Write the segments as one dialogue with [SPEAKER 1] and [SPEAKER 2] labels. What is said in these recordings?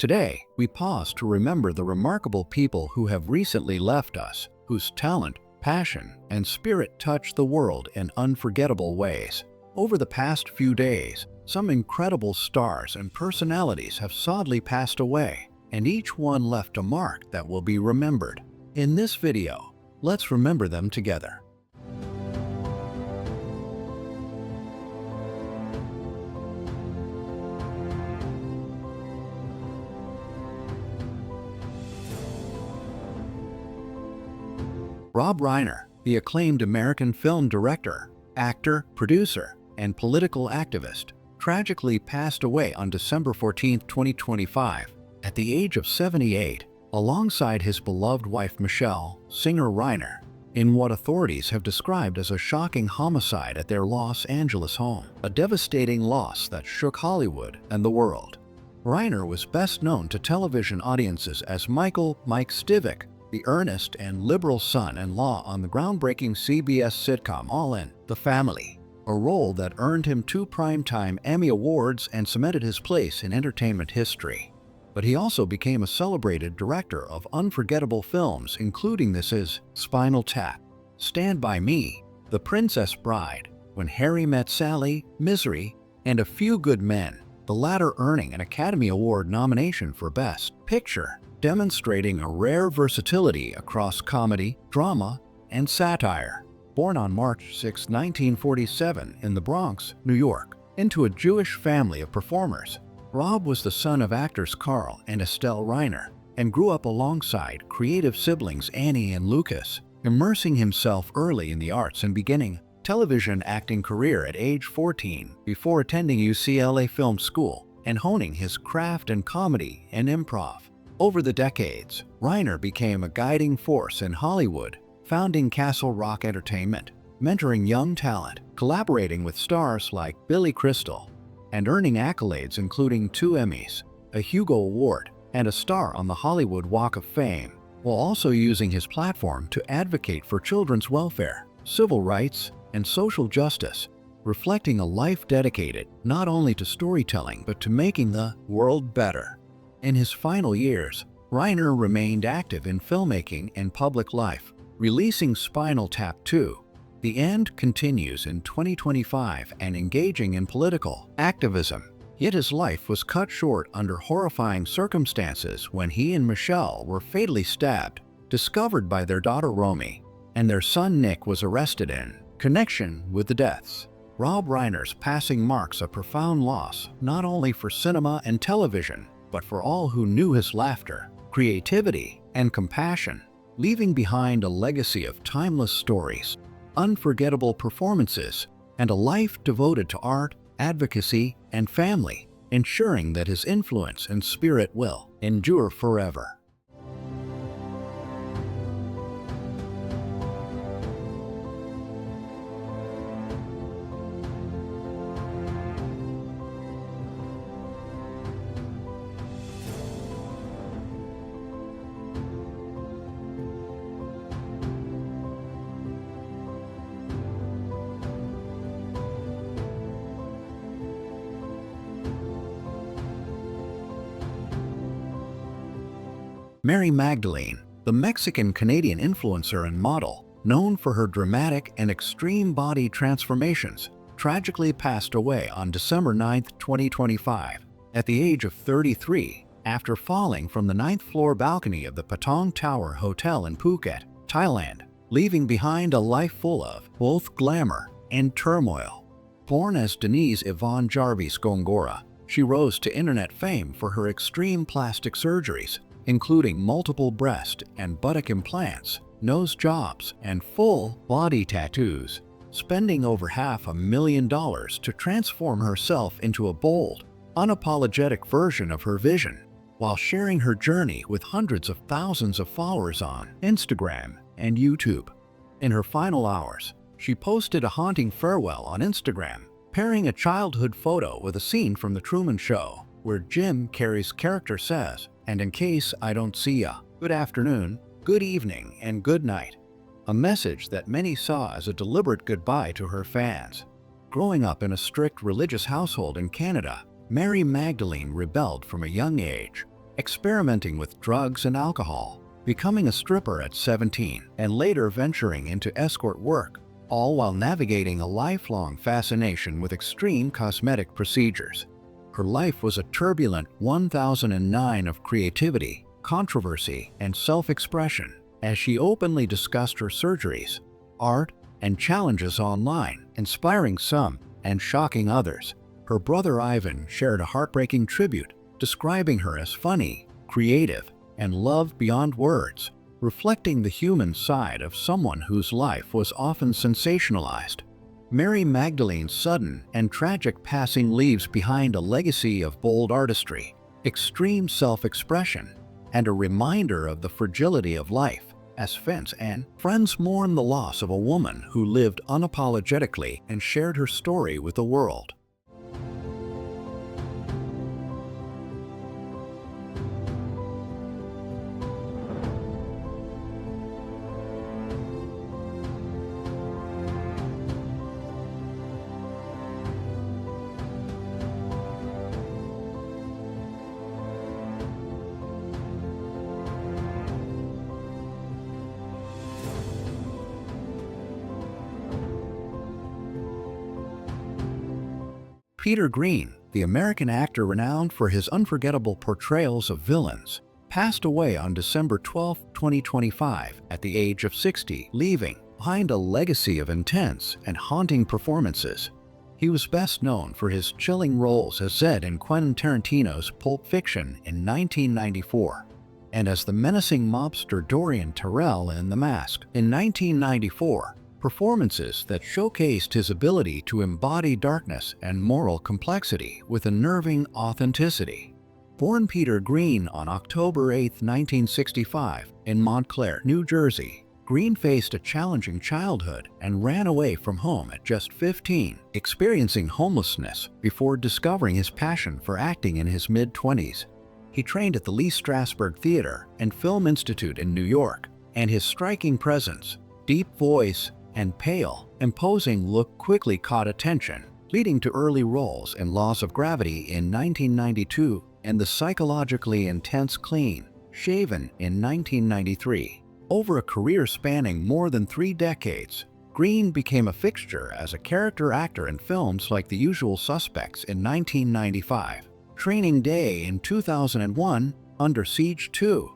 [SPEAKER 1] Today, we pause to remember the remarkable people who have recently left us, whose talent, passion, and spirit touched the world in unforgettable ways. Over the past few days, some incredible stars and personalities have sadly passed away, and each one left a mark that will be remembered. In this video, let's remember them together. Rob Reiner, the acclaimed American film director, actor, producer, and political activist, tragically passed away on December 14, 2025, at the age of 78, alongside his beloved wife Michelle, singer Reiner, in what authorities have described as a shocking homicide at their Los Angeles home, a devastating loss that shook Hollywood and the world. Reiner was best known to television audiences as Mike Stivic, the earnest and liberal son-in-law on the groundbreaking CBS sitcom All in the Family, a role that earned him 2 Primetime Emmy Awards and cemented his place in entertainment history. But he also became a celebrated director of unforgettable films, including This Is, Spinal Tap, Stand By Me, The Princess Bride, When Harry Met Sally, Misery, and A Few Good Men, the latter earning an Academy Award nomination for Best Picture, demonstrating a rare versatility across comedy, drama, and satire. Born on March 6, 1947 in the Bronx, New York, into a Jewish family of performers, Rob was the son of actors Carl and Estelle Reiner and grew up alongside creative siblings Annie and Lucas, immersing himself early in the arts and beginning a television acting career at age 14 before attending UCLA Film School and honing his craft in comedy and improv. Over the decades, Reiner became a guiding force in Hollywood, founding Castle Rock Entertainment, mentoring young talent, collaborating with stars like Billy Crystal, and earning accolades including 2 Emmys, a Hugo Award, and a star on the Hollywood Walk of Fame, while also using his platform to advocate for children's welfare, civil rights, and social justice, reflecting a life dedicated not only to storytelling but to making the world better. In his final years, Reiner remained active in filmmaking and public life, releasing Spinal Tap 2. The End continues in 2025 and engaging in political activism. Yet his life was cut short under horrifying circumstances when he and Michelle were fatally stabbed, discovered by their daughter Romy, and their son Nick was arrested in connection with the deaths. Rob Reiner's passing marks a profound loss not only for cinema and television, but for all who knew his laughter, creativity, and compassion, leaving behind a legacy of timeless stories, unforgettable performances, and a life devoted to art, advocacy, and family, ensuring that his influence and spirit will endure forever. Mary Magdalene, the Mexican-Canadian influencer and model, known for her dramatic and extreme body transformations, tragically passed away on December 9, 2025, at the age of 33, after falling from the 9th-floor balcony of the Patong Tower Hotel in Phuket, Thailand, leaving behind a life full of both glamour and turmoil. Born as Denise Yvonne Jarvis Gongora, she rose to internet fame for her extreme plastic surgeries, including multiple breast and buttock implants, nose jobs, and full body tattoos, spending over $500,000 to transform herself into a bold, unapologetic version of her vision, while sharing her journey with hundreds of thousands of followers on Instagram and YouTube. In her final hours, she posted a haunting farewell on Instagram, pairing a childhood photo with a scene from The Truman Show, where Jim Carrey's character says, "And in case I don't see ya, good afternoon, good evening, and good night." A message that many saw as a deliberate goodbye to her fans. Growing up in a strict religious household in Canada, Mary Magdalene rebelled from a young age, experimenting with drugs and alcohol, becoming a stripper at 17, and later venturing into escort work, all while navigating a lifelong fascination with extreme cosmetic procedures. Her life was a turbulent 1009 of creativity, controversy, and self-expression, as she openly discussed her surgeries, art, and challenges online, inspiring some and shocking others. Her brother Ivan shared a heartbreaking tribute, describing her as funny, creative, and loved beyond words, reflecting the human side of someone whose life was often sensationalized. Mary Magdalene's sudden and tragic passing leaves behind a legacy of bold artistry, extreme self-expression, and a reminder of the fragility of life, as fans and friends mourn the loss of a woman who lived unapologetically and shared her story with the world. Peter Greene, the American actor renowned for his unforgettable portrayals of villains, passed away on December 12, 2025, at the age of 60, leaving behind a legacy of intense and haunting performances. He was best known for his chilling roles as Zed in Quentin Tarantino's Pulp Fiction in 1994, and as the menacing mobster Dorian Tyrell in The Mask in 1994. Performances that showcased his ability to embody darkness and moral complexity with unnerving authenticity. Born Peter Greene on October 8, 1965, in Montclair, New Jersey, Greene faced a challenging childhood and ran away from home at just 15, experiencing homelessness before discovering his passion for acting in his mid-20s. He trained at the Lee Strasberg Theater and Film Institute in New York, and his striking presence, deep voice, and pale, imposing look quickly caught attention, leading to early roles in Laws of Gravity in 1992 and the psychologically intense Clean Shaven in 1993. Over a career spanning more than 3 decades, Greene became a fixture as a character actor in films like The Usual Suspects in 1995, Training Day in 2001, Under Siege 2,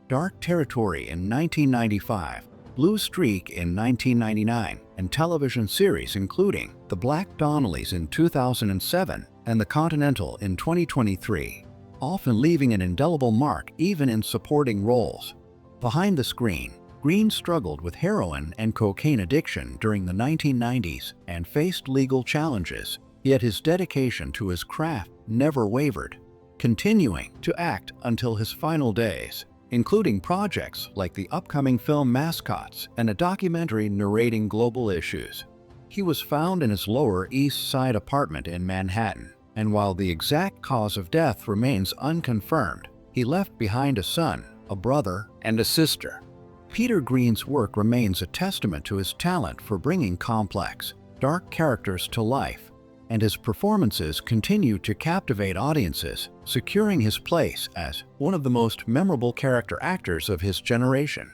[SPEAKER 1] Dark Territory in 1995, Blue Streak in 1999, and television series including The Black Donnellys in 2007 and The Continental in 2023, often leaving an indelible mark even in supporting roles. Behind the screen, Greene struggled with heroin and cocaine addiction during the 1990s and faced legal challenges, yet his dedication to his craft never wavered, continuing to act until his final days, including projects like the upcoming film Mascots and a documentary narrating global issues. He was found in his Lower East Side apartment in Manhattan, and while the exact cause of death remains unconfirmed, he left behind a son, a brother, and a sister. Peter Greene's work remains a testament to his talent for bringing complex, dark characters to life, and his performances continue to captivate audiences, securing his place as one of the most memorable character actors of his generation.